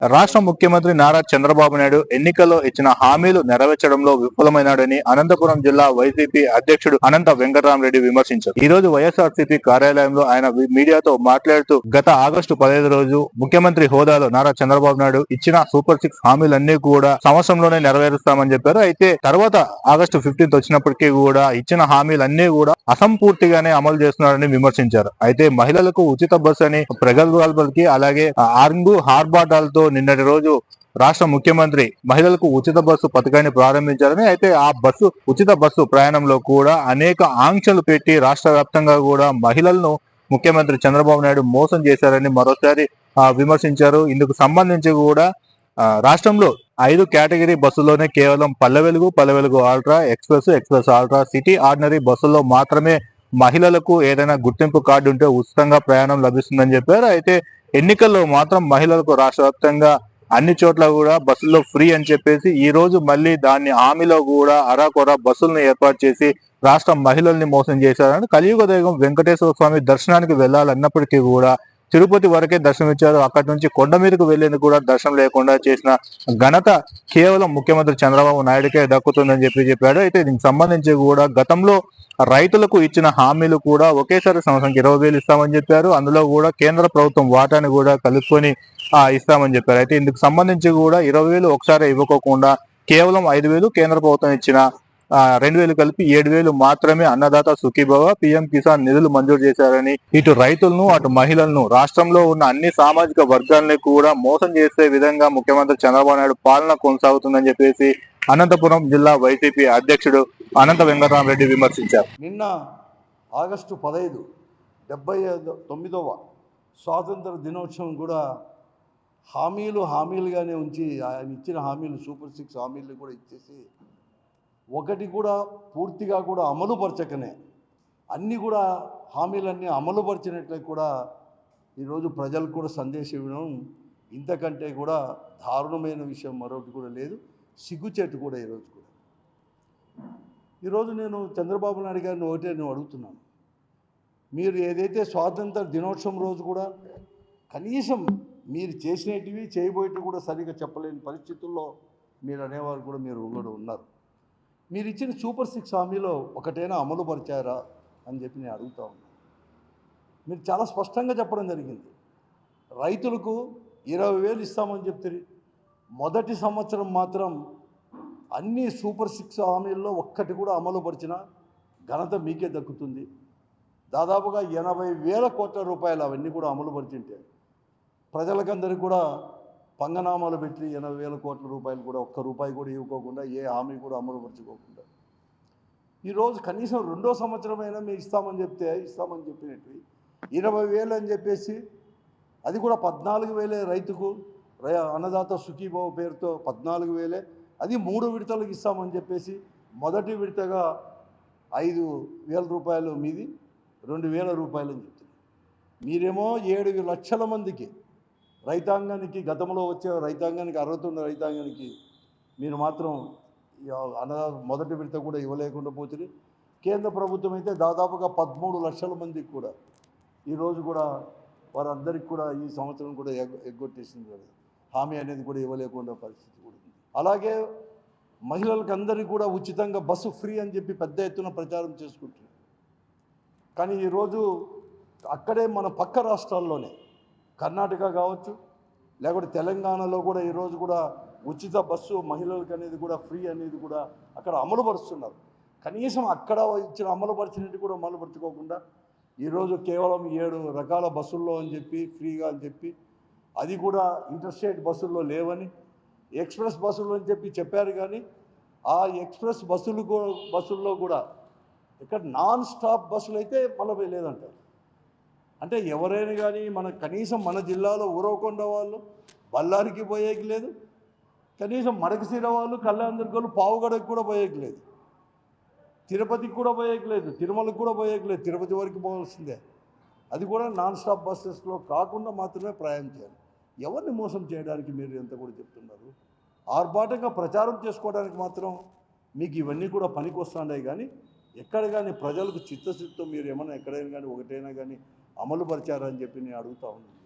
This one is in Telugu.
రాష్ట్ర ముఖ్యమంత్రి నారా చంద్రబాబు నాయుడు ఎన్నికల్లో ఇచ్చిన హామీలు నెరవేర్చడంలో విఫలమైనాడని అనంతపురం జిల్లా వైసీపీ అధ్యక్షుడు అనంత వెంకటరామరెడ్డి విమర్శించారు. ఈ రోజు వైఎస్ఆర్సీపీ కార్యాలయంలో ఆయన మీడియాతో మాట్లాడుతూ గత ఆగస్టు 15 రోజు ముఖ్యమంత్రి హోదాలో నారా చంద్రబాబు నాయుడు ఇచ్చిన సూపర్ 6 హామీలన్నీ కూడా సంవత్సరంలోనే నెరవేరుస్తామని చెప్పారు. అయితే తర్వాత ఆగస్టు 15 వచ్చినప్పటికీ కూడా ఇచ్చిన హామీలన్నీ కూడా అసంపూర్తిగానే అమలు చేస్తున్నారని విమర్శించారు. అయితే మహిళలకు ఉచిత బస్సు అని ప్రగల్భాలకి అలాగే ఆర్ంగు హార్బాటాలతో నిన్నటి రోజు రాష్ట్ర ముఖ్యమంత్రి మహిళలకు ఉచిత బస్సు పథకాన్ని ప్రారంభించారని, అయితే ఆ ఉచిత బస్సు ప్రయాణంలో కూడా అనేక ఆంక్షలు పెట్టి రాష్ట్ర వ్యాప్తంగా కూడా మహిళలను ముఖ్యమంత్రి చంద్రబాబు నాయుడు మోసం చేశారని మరోసారి విమర్శించారు. ఇందుకు సంబంధించి కూడా రాష్ట్రంలో 5 కేటగిరీ బస్సుల్లోనే కేవలం Palle Velugu ultra, express ultra, city ordinary బస్సుల్లో మాత్రమే మహిళలకు ఏదైనా గుర్తింపు కార్డు ఉంటే ఉచితంగా ప్రయాణం లభిస్తుందని చెప్పారు. అయితే ఎన్నికల్లో మాత్రం మహిళలకు రాష్ట్ర వ్యాప్తంగా అన్ని చోట్ల కూడా బస్సుల్లో ఫ్రీ అని చెప్పేసి ఈ రోజు మళ్ళీ దాన్ని హామీలో కూడా అరాకొర బస్సులను ఏర్పాటు చేసి రాష్ట్ర మహిళల్ని మోసం చేశారని, కలియుగ దైవం వెంకటేశ్వర స్వామి దర్శనానికి వెళ్లాలన్నప్పటికీ కూడా తిరుపతి వరకే దర్శనం ఇచ్చారు. అక్కడి నుంచి కొండ మీదకు వెళ్లేందుకు కూడా దర్శనం లేకుండా చేసిన ఘనత కేవలం ముఖ్యమంత్రి చంద్రబాబు నాయుడుకే దక్కుతుందని చెప్పాడు. అయితే దీనికి సంబంధించి కూడా గతంలో రైతులకు ఇచ్చిన హామీలు కూడా ఒకేసారి సంవత్సరానికి 20,000 ఇస్తామని చెప్పారు. అందులో కూడా కేంద్ర ప్రభుత్వం వాటాను కూడా కలుపుకొని ఇస్తామని చెప్పారు. అయితే ఇందుకు సంబంధించి కూడా 20,000 ఒకసారి ఇవ్వకోకుండా కేవలం 5,000 కేంద్ర ప్రభుత్వం ఇచ్చిన 2,000 కలిపి 7,000 మాత్రమే అన్నదాత సుఖీభవ, పీఎం కిసాన్ నిధులు మంజూరు చేశారని, ఇటు రైతులను అటు మహిళలను రాష్ట్రంలో ఉన్న అన్ని సామాజిక వర్గాలని కూడా మోసం చేసే విధంగా ముఖ్యమంత్రి చంద్రబాబు నాయుడు పాలన కొనసాగుతుందని చెప్పేసి అనంతపురం జిల్లా వైసీపీ అధ్యక్షుడు అనంత వెంకటరామరెడ్డి విమర్శించారు. నిన్న ఆగస్టు 15 79వ స్వాతంత్ర దినోత్సవం కూడా హామీలుగానే ఉంచి ఆయన ఇచ్చిన హామీలు సూపర్ 6 హామీలు కూడా ఇచ్చేసి ఒకటి కూడా పూర్తిగా కూడా అమలుపరచకనే అన్నీ కూడా హామీలన్నీ అమలుపరిచినట్లే కూడా ఈరోజు ప్రజలకు కూడా సందేశం ఇవ్వడం ఇంతకంటే కూడా దారుణమైన విషయం మరొకటి కూడా లేదు. సిగ్గుచేటు కూడా ఈరోజు నేను చంద్రబాబు నాయుడు గారిని ఒకటే నేను అడుగుతున్నాను. మీరు ఏదైతే స్వాతంత్ర దినోత్సవం రోజు కూడా కనీసం మీరు చేసినవి చేయబోయేటివి కూడా సరిగ్గా చెప్పలేని పరిస్థితుల్లో మీరు అనేవారు కూడా మీరు ఉన్నారు. మీరు ఇచ్చిన సూపర్ 6 హామీలో ఒకటైనా అమలు పరిచారా అని చెప్పి నేను అడుగుతా ఉన్నాను. మీరు చాలా స్పష్టంగా చెప్పడం జరిగింది. రైతులకు 20,000 ఇస్తామని చెప్తారు. మొదటి సంవత్సరం మాత్రం అన్ని సూపర్ 6 హామీల్లో ఒక్కటి కూడా అమలు పరిచిన ఘనత మీకే దక్కుతుంది. దాదాపుగా 80,000 కోట్ల రూపాయలు అవన్నీ కూడా అమలు పరిచింటే ప్రజలకందరికీ కూడా పంగనామాలు పెట్టి 80,000 కోట్ల రూపాయలు కూడా ఒక్క రూపాయి కూడా ఇవ్వకోకుండా ఏ హామీ కూడా అమలు పరచుకోకుండా ఈరోజు కనీసం 2వ సంవత్సరమైనా మేము ఇస్తామని చెప్పినట్టు 20,000 అని చెప్పేసి అది కూడా 14,000 రైతుకు అన్నదాత సుఖీభావ పేరుతో 14,000, అది 3 విడతలకు ఇస్తామని చెప్పేసి మొదటి విడతగా 5,000 రూపాయలు మీది, 2,000 రూపాయలు అని చెప్తుంది. మీరేమో 7 లక్షల మందికి రైతాంగానికి, గతంలో వచ్చే రైతాంగానికి, అర్హత ఉన్న రైతాంగానికి మీరు మాత్రం మొదటి విడత కూడా ఇవ్వలేకుండా పోతుంది. కేంద్ర ప్రభుత్వం అయితే దాదాపుగా 13 లక్షల మందికి కూడా ఈరోజు కూడా వారందరికీ కూడా ఈ సంవత్సరం కూడా ఎగ్గొట్టేసింది. హామీ అనేది కూడా ఇవ్వలేకుండా పరిస్థితి కూడా ఉంది. అలాగే మహిళలకు అందరికీ కూడా ఉచితంగా బస్సు ఫ్రీ అని చెప్పి పెద్ద ఎత్తున ప్రచారం చేసుకుంటున్నారు. కానీ ఈరోజు అక్కడే మన పక్క రాష్ట్రాల్లోనే కర్ణాటక కావచ్చు, లేకపోతే తెలంగాణలో కూడా ఈరోజు కూడా ఉచిత బస్సు మహిళలకు అనేది కూడా ఫ్రీ అనేది కూడా అక్కడ అమలుపరుస్తున్నారు. కనీసం అక్కడ ఇచ్చిన అమలుపరిచినట్టు కూడా అమలుపరుచుకోకుండా ఈరోజు కేవలం 7 రకాల బస్సుల్లో అని చెప్పి ఫ్రీగా అని చెప్పి, అది కూడా ఇంటర్స్టేట్ బస్సుల్లో లేవని, ఎక్స్ప్రెస్ బస్సులు అని చెప్పి చెప్పారు. కానీ ఆ ఎక్స్ప్రెస్ బస్సుల్లో కూడా ఇక్కడ నాన్ స్టాప్ బస్సులు అయితే మళ్ళీ లేదంటారు. అంటే ఎవరైనా కానీ కనీసం మన జిల్లాలో ఊరవకొండ వాళ్ళు బళ్ళారికి పోయేకి లేదు, కనీసం మడకశిర వాళ్ళు కళ్యాణదుర్గలు పావుగడకు కూడా పోయేకి లేదు, తిరుపతికి కూడా పోయేకి లేదు, తిరుమలకు కూడా పోయేకి లేదు, తిరుపతి వరకు పోవాల్సిందే. అది కూడా నాన్ స్టాప్ బస్సెస్లో కాకుండా మాత్రమే ప్రయాణం చేయాలి. ఎవరిని మోసం చేయడానికి మీరు ఎంత కూడా చెప్తున్నారు? ఆర్భాటంగా ప్రచారం చేసుకోవడానికి మాత్రం మీకు ఇవన్నీ కూడా పనికి వస్తున్నాయి. కానీ ఎక్కడ కానీ ప్రజలకు చిత్తశుద్ధితో మీరు ఏమైనా ఎక్కడైనా కానీ ఒకటైనా కానీ అమలు పరిచారని చెప్పి నేను అడుగుతా ఉన్నాను.